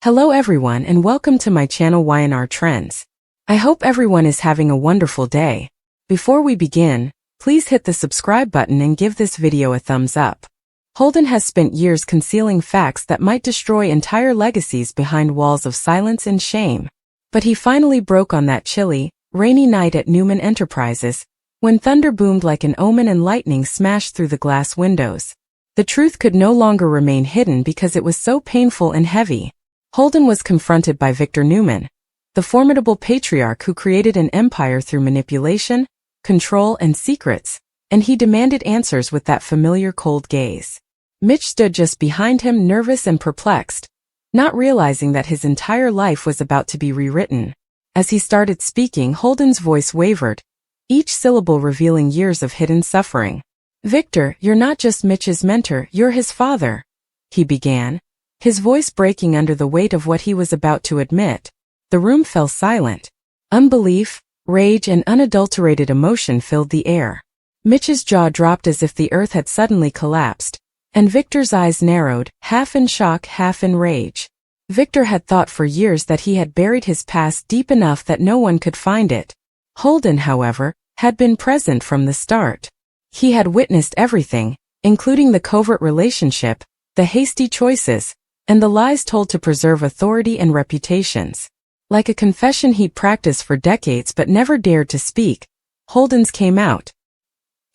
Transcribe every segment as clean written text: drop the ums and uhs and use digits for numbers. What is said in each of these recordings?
Hello everyone and welcome to my channel Y&R Trends. I hope everyone is having a wonderful day. Before we begin, please hit the subscribe button and give this video a thumbs up. Holden has spent years concealing facts that might destroy entire legacies behind walls of silence and shame. But he finally broke on that chilly, rainy night at Newman Enterprises, when thunder boomed like an omen and lightning smashed through the glass windows. The truth could no longer remain hidden because it was so painful and heavy. Holden was confronted by Victor Newman, the formidable patriarch who created an empire through manipulation, control, and secrets, and he demanded answers with that familiar cold gaze. Mitch stood just behind him, nervous and perplexed, not realizing that his entire life was about to be rewritten. As he started speaking, Holden's voice wavered, each syllable revealing years of hidden suffering. "Victor, you're not just Mitch's mentor, you're his father," he began, his voice breaking under the weight of what he was about to admit. The room fell silent. Unbelief, rage, and unadulterated emotion filled the air. Mitch's jaw dropped as if the earth had suddenly collapsed, and Victor's eyes narrowed, half in shock, half in rage. Victor had thought for years that he had buried his past deep enough that no one could find it. Holden, however, had been present from the start. He had witnessed everything, including the covert relationship, the hasty choices, and the lies told to preserve authority and reputations. Like a confession he'd practiced for decades but never dared to speak, Holden's came out.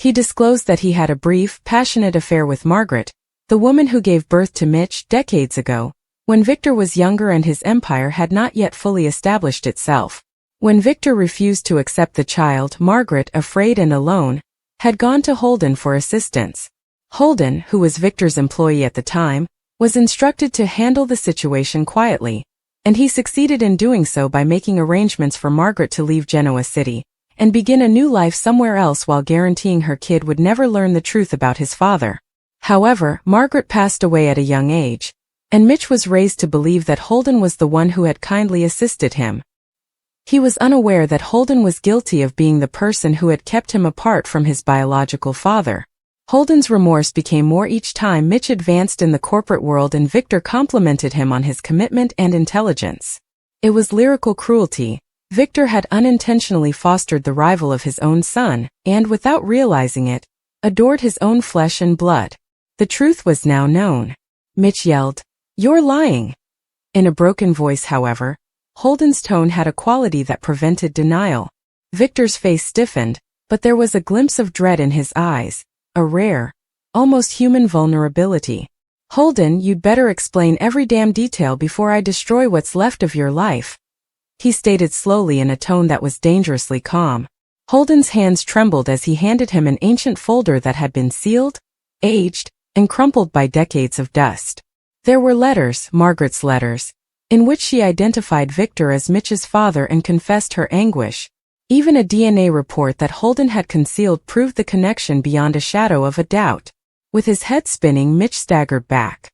He disclosed that he had a brief, passionate affair with Margaret, the woman who gave birth to Mitch decades ago, when Victor was younger and his empire had not yet fully established itself. When Victor refused to accept the child, Margaret, afraid and alone, had gone to Holden for assistance. Holden, who was Victor's employee at the time, was instructed to handle the situation quietly, and he succeeded in doing so by making arrangements for Margaret to leave Genoa City and begin a new life somewhere else while guaranteeing her kid would never learn the truth about his father. However, Margaret passed away at a young age, and Mitch was raised to believe that Holden was the one who had kindly assisted him. He was unaware that Holden was guilty of being the person who had kept him apart from his biological father. Holden's remorse became more each time Mitch advanced in the corporate world and Victor complimented him on his commitment and intelligence. It was lyrical cruelty. Victor had unintentionally fostered the rival of his own son, and without realizing it, adored his own flesh and blood. The truth was now known. Mitch yelled, "You're lying!" In a broken voice, however, Holden's tone had a quality that prevented denial. Victor's face stiffened, but there was a glimpse of dread in his eyes. A rare, almost human vulnerability. "Holden, you'd better explain every damn detail before I destroy what's left of your life," he stated slowly in a tone that was dangerously calm. Holden's hands trembled as he handed him an ancient folder that had been sealed, aged, and crumpled by decades of dust. There were letters, Margaret's letters, in which she identified Victor as Mitch's father and confessed her anguish. Even a DNA report that Holden had concealed proved the connection beyond a shadow of a doubt. With his head spinning, Mitch staggered back.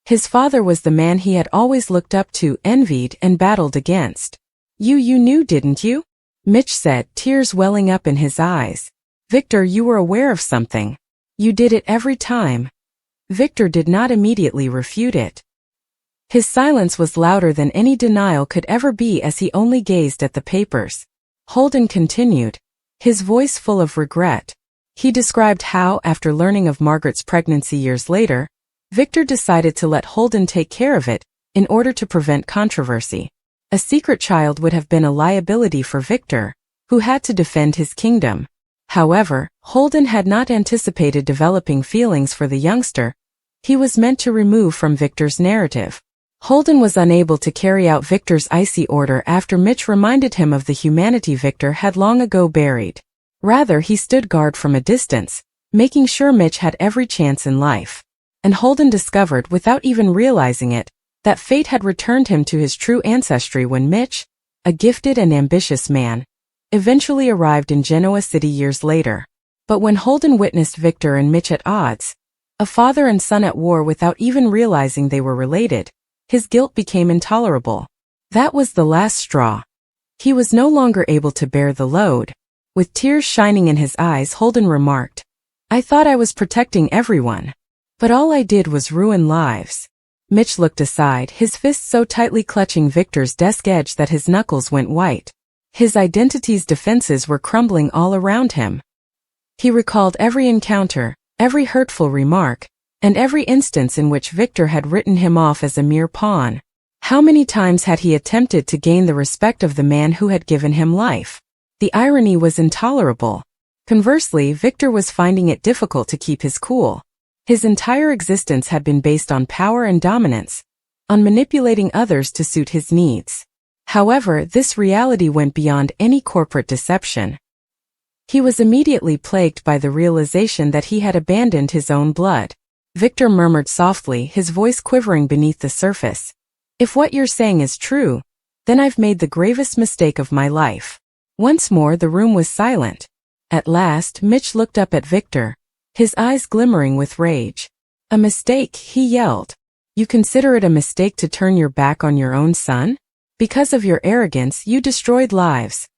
His father was the man he had always looked up to, envied, and battled against. You knew, didn't you?" Mitch said, tears welling up in his eyes. "Victor, you were aware of something. You did it every time." Victor did not immediately refute it. His silence was louder than any denial could ever be as he only gazed at the papers. Holden continued, his voice full of regret. He described how, after learning of Margaret's pregnancy years later, Victor decided to let Holden take care of it, in order to prevent controversy. A secret child would have been a liability for Victor, who had to defend his kingdom. However, Holden had not anticipated developing feelings for the youngster he was meant to remove from Victor's narrative. Holden was unable to carry out Victor's icy order after Mitch reminded him of the humanity Victor had long ago buried. Rather, he stood guard from a distance, making sure Mitch had every chance in life. And Holden discovered, without even realizing it, that fate had returned him to his true ancestry when Mitch, a gifted and ambitious man, eventually arrived in Genoa City years later. But when Holden witnessed Victor and Mitch at odds, a father and son at war without even realizing they were related, his guilt became intolerable. That was the last straw. He was no longer able to bear the load. With tears shining in his eyes, Holden remarked, "I thought I was protecting everyone. But all I did was ruin lives." Mitch looked aside, his fist so tightly clutching Victor's desk edge that his knuckles went white. His identity's defenses were crumbling all around him. He recalled every encounter, every hurtful remark, and every instance in which Victor had written him off as a mere pawn. How many times had he attempted to gain the respect of the man who had given him life? The irony was intolerable. Conversely, Victor was finding it difficult to keep his cool. His entire existence had been based on power and dominance, on manipulating others to suit his needs. However, this reality went beyond any corporate deception. He was immediately plagued by the realization that he had abandoned his own blood. Victor murmured softly, his voice quivering beneath the surface. "If what you're saying is true, then I've made the gravest mistake of my life." Once more the room was silent. At last, Mitch looked up at Victor, his eyes glimmering with rage. "A mistake," he yelled. "You consider it a mistake to turn your back on your own son? Because of your arrogance, you destroyed lives."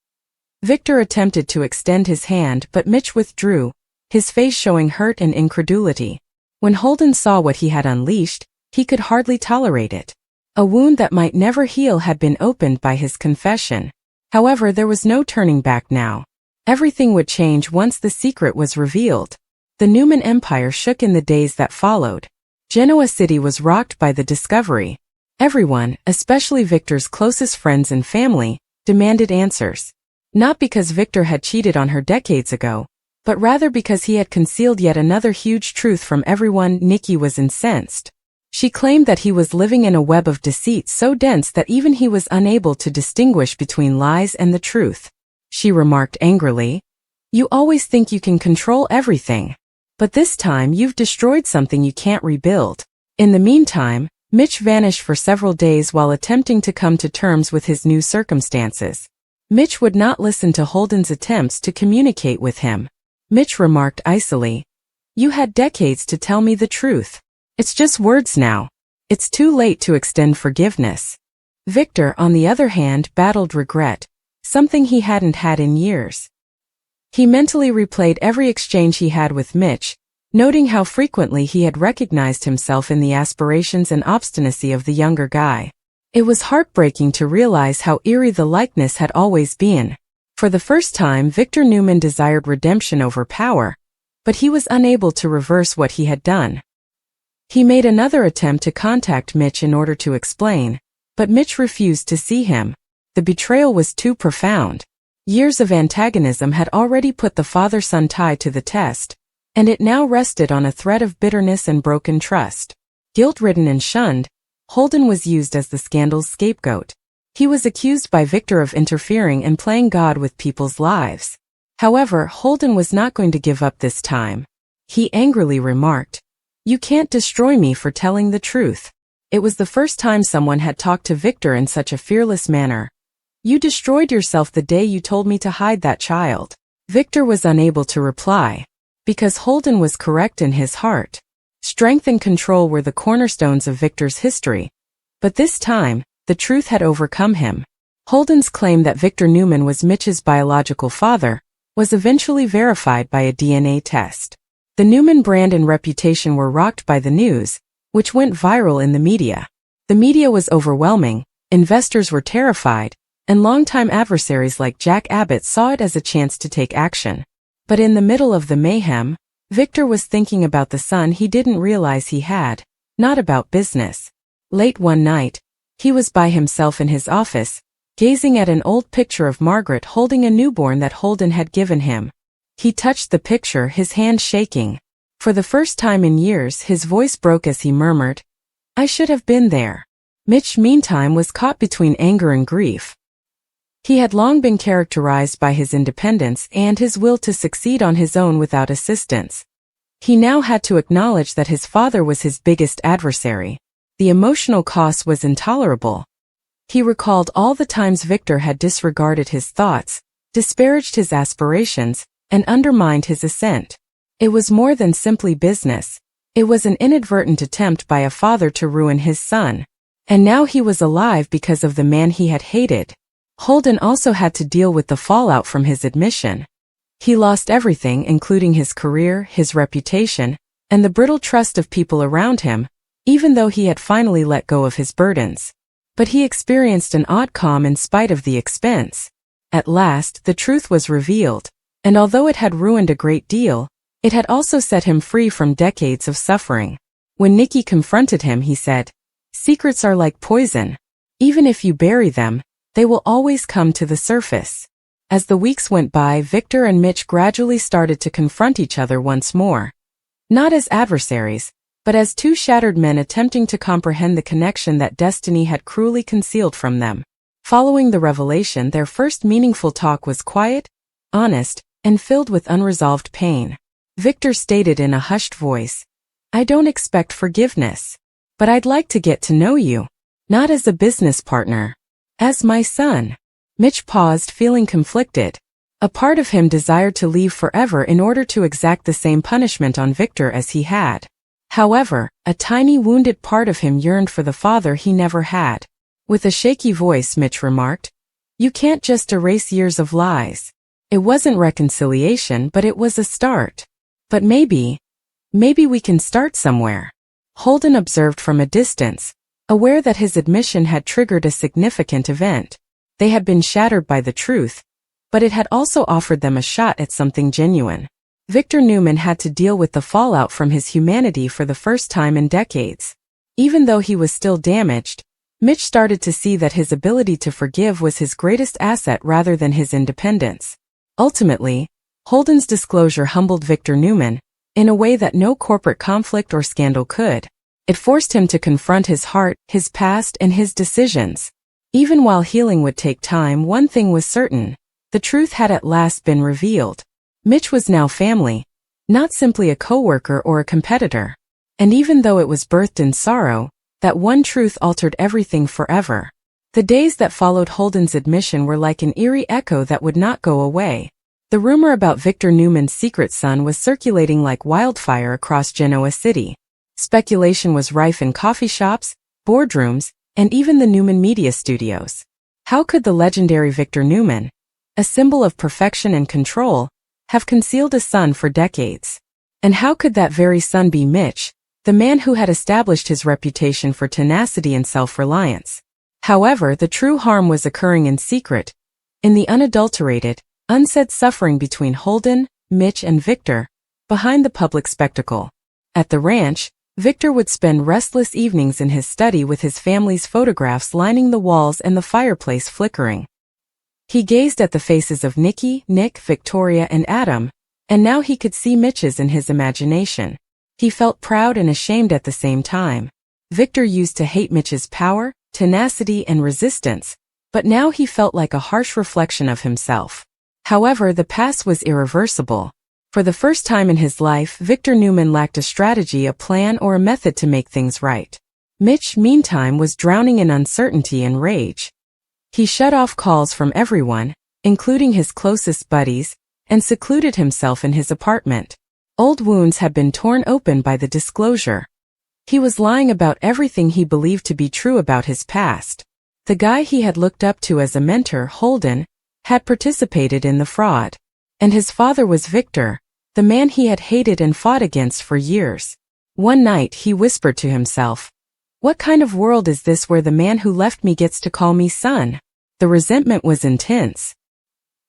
Victor attempted to extend his hand, but Mitch withdrew, his face showing hurt and incredulity. When Holden saw what he had unleashed, he could hardly tolerate it. A wound that might never heal had been opened by his confession. However, there was no turning back now. Everything would change once the secret was revealed. The Newman Empire shook in the days that followed. Genoa City was rocked by the discovery. Everyone, especially Victor's closest friends and family, demanded answers. Not because Victor had cheated on her decades ago, but rather because he had concealed yet another huge truth from everyone. Nikki was incensed. She claimed that he was living in a web of deceit so dense that even he was unable to distinguish between lies and the truth. She remarked angrily, "You always think you can control everything. But this time you've destroyed something you can't rebuild." In the meantime, Mitch vanished for several days while attempting to come to terms with his new circumstances. Mitch would not listen to Holden's attempts to communicate with him. Mitch remarked icily, "You had decades to tell me the truth. It's just words now. It's too late to extend forgiveness." Victor, on the other hand, battled regret, something he hadn't had in years. He mentally replayed every exchange he had with Mitch, noting how frequently he had recognized himself in the aspirations and obstinacy of the younger guy. It was heartbreaking to realize how eerie the likeness had always been. For the first time, Victor Newman desired redemption over power, but he was unable to reverse what he had done. He made another attempt to contact Mitch in order to explain, but Mitch refused to see him. The betrayal was too profound. Years of antagonism had already put the father-son tie to the test, and it now rested on a thread of bitterness and broken trust. Guilt-ridden and shunned, Holden was used as the scandal's scapegoat. He was accused by Victor of interfering and playing God with people's lives. However, Holden was not going to give up this time. He angrily remarked, "You can't destroy me for telling the truth." It was the first time someone had talked to Victor in such a fearless manner. "You destroyed yourself the day you told me to hide that child." Victor was unable to reply, because Holden was correct in his heart. Strength and control were the cornerstones of Victor's history, but this time, the truth had overcome him. Holden's claim that Victor Newman was Mitch's biological father was eventually verified by a DNA test. The Newman brand and reputation were rocked by the news, which went viral in the media. The media was overwhelming, investors were terrified, and longtime adversaries like Jack Abbott saw it as a chance to take action. But in the middle of the mayhem, Victor was thinking about the son he didn't realize he had, not about business. Late one night, he was by himself in his office, gazing at an old picture of Margaret holding a newborn that Holden had given him. He touched the picture, his hand shaking. For the first time in years, his voice broke as he murmured, "I should have been there." Mitch, meantime, was caught between anger and grief. He had long been characterized by his independence and his will to succeed on his own without assistance. He now had to acknowledge that his father was his biggest adversary. The emotional cost was intolerable. He recalled all the times Victor had disregarded his thoughts, disparaged his aspirations, and undermined his ascent. It was more than simply business. It was an inadvertent attempt by a father to ruin his son. And now he was alive because of the man he had hated. Holden also had to deal with the fallout from his admission. He lost everything, including his career, his reputation, and the brittle trust of people around him, even though he had finally let go of his burdens. But he experienced an odd calm in spite of the expense. At last, the truth was revealed, and although it had ruined a great deal, it had also set him free from decades of suffering. When Nikki confronted him, he said, "Secrets are like poison. Even if you bury them, they will always come to the surface." As the weeks went by, Victor and Mitch gradually started to confront each other once more. Not as adversaries, but as two shattered men attempting to comprehend the connection that destiny had cruelly concealed from them. Following the revelation, their first meaningful talk was quiet, honest, and filled with unresolved pain. Victor stated in a hushed voice, "I don't expect forgiveness, but I'd like to get to know you, not as a business partner, as my son." Mitch paused, feeling conflicted. A part of him desired to leave forever in order to exact the same punishment on Victor as he had. However, a tiny wounded part of him yearned for the father he never had. With a shaky voice, Mitch remarked, "You can't just erase years of lies." It wasn't reconciliation, but it was a start. "But maybe we can start somewhere," Holden observed from a distance, aware that his admission had triggered a significant event. They had been shattered by the truth, but it had also offered them a shot at something genuine. Victor Newman had to deal with the fallout from his humanity for the first time in decades. Even though he was still damaged, Mitch started to see that his ability to forgive was his greatest asset rather than his independence. Ultimately, Holden's disclosure humbled Victor Newman, in a way that no corporate conflict or scandal could. It forced him to confront his heart, his past, and his decisions. Even while healing would take time, one thing was certain: the truth had at last been revealed. Mitch was now family, not simply a coworker or a competitor. And even though it was birthed in sorrow, that one truth altered everything forever. The days that followed Holden's admission were like an eerie echo that would not go away. The rumor about Victor Newman's secret son was circulating like wildfire across Genoa City. Speculation was rife in coffee shops, boardrooms, and even the Newman media studios. How could the legendary Victor Newman, a symbol of perfection and control, have concealed a son for decades? And how could that very son be Mitch, the man who had established his reputation for tenacity and self-reliance? However, the true harm was occurring in secret, in the unadulterated, unsaid suffering between Holden, Mitch, and Victor, behind the public spectacle. At the ranch, Victor would spend restless evenings in his study with his family's photographs lining the walls and the fireplace flickering. He gazed at the faces of Nikki, Nick, Victoria, and Adam, and now he could see Mitch's in his imagination. He felt proud and ashamed at the same time. Victor used to hate Mitch's power, tenacity, and resistance, but now he felt like a harsh reflection of himself. However, the past was irreversible. For the first time in his life, Victor Newman lacked a strategy, a plan, or a method to make things right. Mitch, meantime, was drowning in uncertainty and rage. He shut off calls from everyone, including his closest buddies, and secluded himself in his apartment. Old wounds had been torn open by the disclosure. He was lying about everything he believed to be true about his past. The guy he had looked up to as a mentor, Holden, had participated in the fraud. And his father was Victor, the man he had hated and fought against for years. One night he whispered to himself, "What kind of world is this where the man who left me gets to call me son?" The resentment was intense.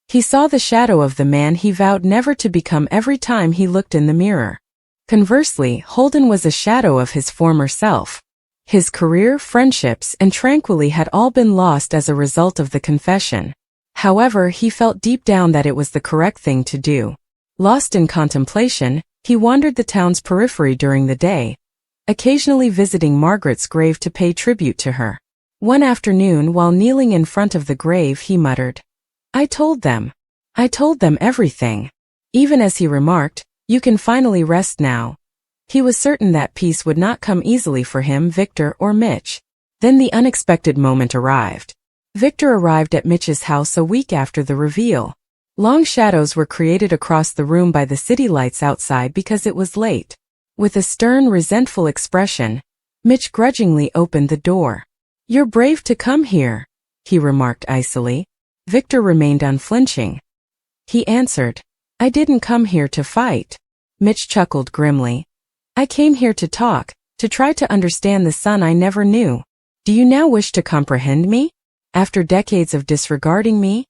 He saw the shadow of the man he vowed never to become every time he looked in the mirror. Conversely, Holden was a shadow of his former self. His career, friendships, and tranquility had all been lost as a result of the confession. However, he felt deep down that it was the correct thing to do. Lost in contemplation, he wandered the town's periphery during the day, occasionally visiting Margaret's grave to pay tribute to her. One afternoon, while kneeling in front of the grave, he muttered, I told them everything." Even as he remarked, "You can finally rest now." He was certain that peace would not come easily for him, Victor, or Mitch. Then the unexpected moment arrived. Victor arrived at Mitch's house a week after the reveal. Long shadows were created across the room by the city lights outside because it was late. With a stern, resentful expression, Mitch grudgingly opened the door. "You're brave to come here," he remarked icily. Victor remained unflinching. He answered, "I didn't come here to fight." Mitch chuckled grimly. "I came here to talk to try to understand the son I never knew. Do you now wish to comprehend me? After decades of disregarding me?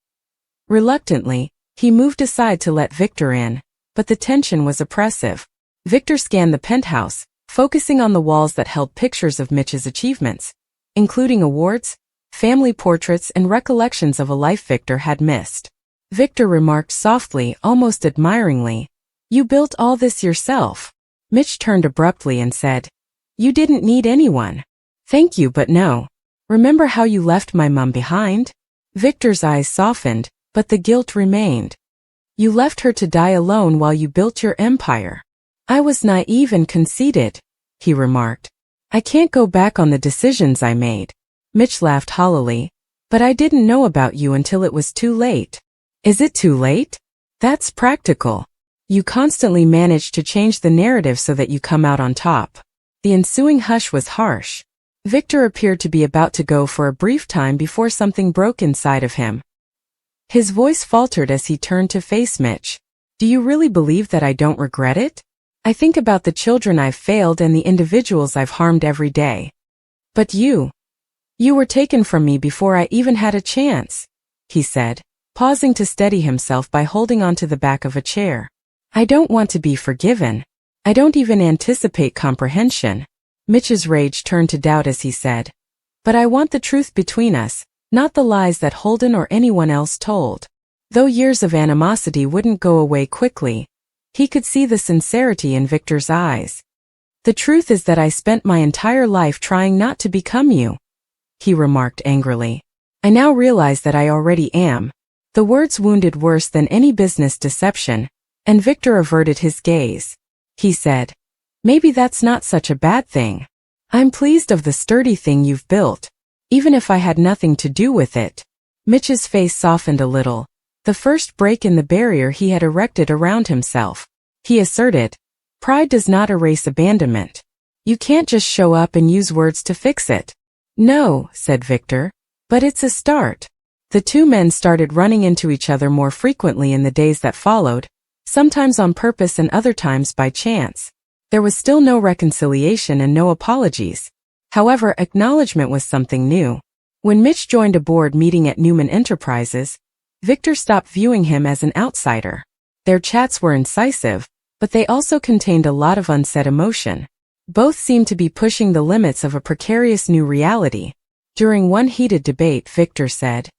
Reluctantly, he moved aside to let Victor in, but the tension was oppressive. Victor scanned the penthouse, focusing on the walls that held pictures of Mitch's achievements, including awards, family portraits, and recollections of a life Victor had missed. Victor remarked softly, almost admiringly, "You built all this yourself." Mitch turned abruptly and said, "You didn't need anyone." "Thank you, but no. Remember how you left my mom behind?" Victor's eyes softened, but the guilt remained. "You left her to die alone while you built your empire." "I was naive and conceited," he remarked. "I can't go back on the decisions I made." Mitch laughed hollowly. "But I didn't know about you until it was too late." "Is it too late?" "That's practical. You constantly manage to change the narrative so that you come out on top." The ensuing hush was harsh. Victor appeared to be about to go for a brief time before something broke inside of him. His voice faltered as he turned to face Mitch. "Do you really believe that I don't regret it? I think about the children I've failed and the individuals I've harmed every day. But you were taken from me before I even had a chance," he said, pausing to steady himself by holding onto the back of a chair. "I don't want to be forgiven. I don't even anticipate comprehension." Mitch's rage turned to doubt as he said, "But I want the truth between us, not the lies that Holden or anyone else told." Though years of animosity wouldn't go away quickly, he could see the sincerity in Victor's eyes. "The truth is that I spent my entire life trying not to become you," he remarked angrily. "I now realize that I already am." The words wounded worse than any business deception, and Victor averted his gaze. He said, "Maybe that's not such a bad thing. I'm pleased of the sturdy thing you've built, even if I had nothing to do with it." Mitch's face softened a little, the first break in the barrier he had erected around himself. He asserted, "Pride does not erase abandonment. You can't just show up and use words to fix it." "No," said Victor, "but it's a start." The two men started running into each other more frequently in the days that followed, sometimes on purpose and other times by chance. There was still no reconciliation and no apologies. However, acknowledgement was something new. When Mitch joined a board meeting at Newman Enterprises, Victor stopped viewing him as an outsider. Their chats were incisive, but they also contained a lot of unsaid emotion. Both seemed to be pushing the limits of a precarious new reality. During one heated debate, Victor said,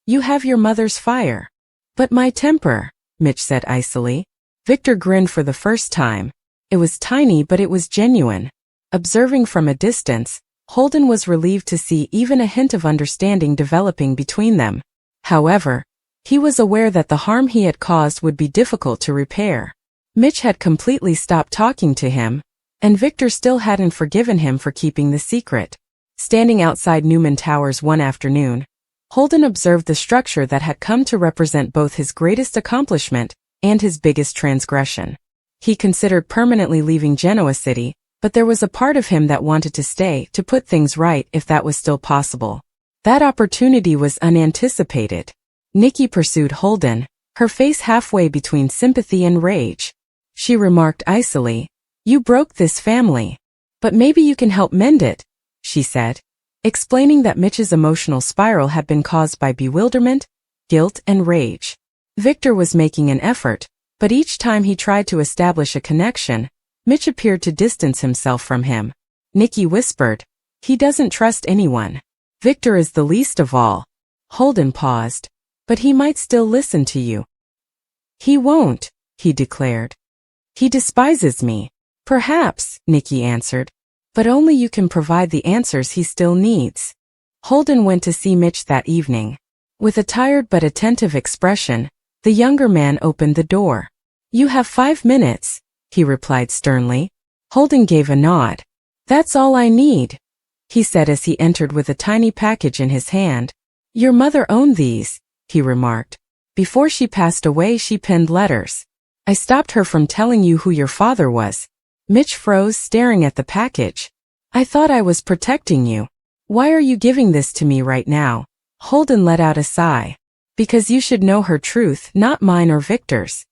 "You have your mother's fire." "But my temper," Mitch said icily. Victor grinned for the first time. It was tiny, but it was genuine. Observing from a distance, Holden was relieved to see even a hint of understanding developing between them. However, he was aware that the harm he had caused would be difficult to repair. Mitch had completely stopped talking to him, and Victor still hadn't forgiven him for keeping the secret. Standing outside Newman Towers one afternoon, Holden observed the structure that had come to represent both his greatest accomplishment and his biggest transgression. He considered permanently leaving Genoa City, but there was a part of him that wanted to stay to put things right if that was still possible. That opportunity was unanticipated. Nikki pursued Holden, her face halfway between sympathy and rage. She remarked icily, "You broke this family. But maybe you can help mend it," she said, explaining that Mitch's emotional spiral had been caused by bewilderment, guilt, and rage. Victor was making an effort, but each time he tried to establish a connection, Mitch appeared to distance himself from him. Nikki whispered, "He doesn't trust anyone. Victor is the least of all." Holden paused, "But he might still listen to you." "He won't," he declared. "He despises me." "Perhaps," Nikki answered, "but only you can provide the answers he still needs." Holden went to see Mitch that evening. With a tired but attentive expression, the younger man opened the door. "You have 5 minutes," he replied sternly. Holden gave a nod. "That's all I need," he said as he entered with a tiny package in his hand. "Your mother owned these," he remarked. "Before she passed away, she penned letters. I stopped her from telling you who your father was." Mitch froze, staring at the package. "I thought I was protecting you. Why are you giving this to me right now?" Holden let out a sigh. "Because you should know her truth, not mine or Victor's."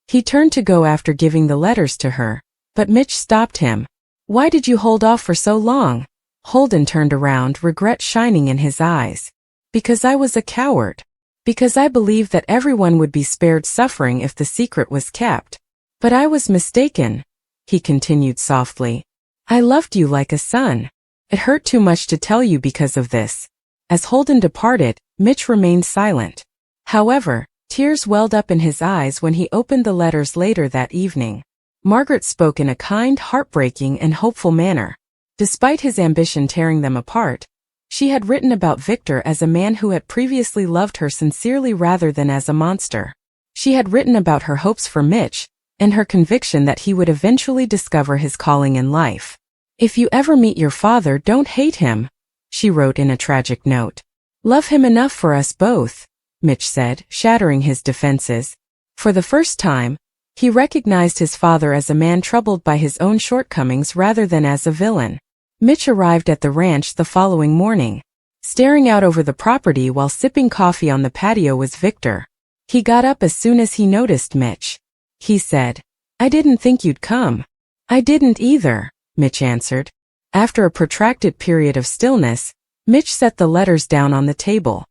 He turned to go after giving the letters to her, but Mitch stopped him. Why did you hold off for so long? Holden turned around, regret shining in his eyes. Because I was a coward. Because I believed that everyone would be spared suffering if the secret was kept. But I was mistaken, he continued softly. I loved you like a son. It hurt too much to tell you because of this. As Holden departed, Mitch remained silent. However, tears welled up in his eyes when he opened the letters later that evening. Margaret spoke in a kind, heartbreaking, and hopeful manner. Despite his ambition tearing them apart, she had written about Victor as a man who had previously loved her sincerely rather than as a monster. She had written about her hopes for Mitch, and her conviction that he would eventually discover his calling in life. If you ever meet your father, don't hate him, she wrote in a tragic note. Love him enough for us both, Mitch said, shattering his defenses. For the first time, he recognized his father as a man troubled by his own shortcomings rather than as a villain. Mitch arrived at the ranch the following morning. Staring out over the property while sipping coffee on the patio was Victor. He got up as soon as he noticed Mitch. He said, I didn't think you'd come. I didn't either, Mitch answered. After a protracted period of stillness, Mitch set the letters down on the table.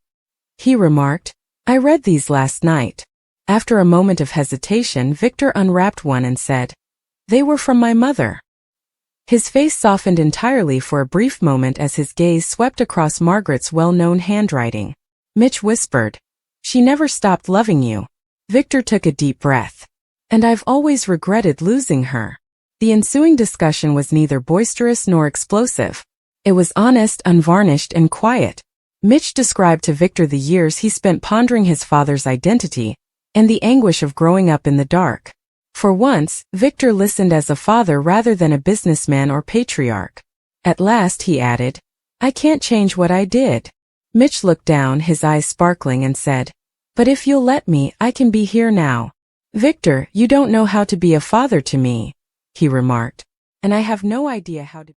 He remarked, I read these last night. After a moment of hesitation, Victor unwrapped one and said, They were from my mother. His face softened entirely for a brief moment as his gaze swept across Margaret's well-known handwriting. Mitch whispered, She never stopped loving you. Victor took a deep breath. And I've always regretted losing her. The ensuing discussion was neither boisterous nor explosive. It was honest, unvarnished, and quiet. Mitch described to Victor the years he spent pondering his father's identity and the anguish of growing up in the dark. For once, Victor listened as a father rather than a businessman or patriarch. At last, he added, I can't change what I did. Mitch looked down, his eyes sparkling, and said, But if you'll let me, I can be here now. Victor, you don't know how to be a father to me, he remarked, and I have no idea how to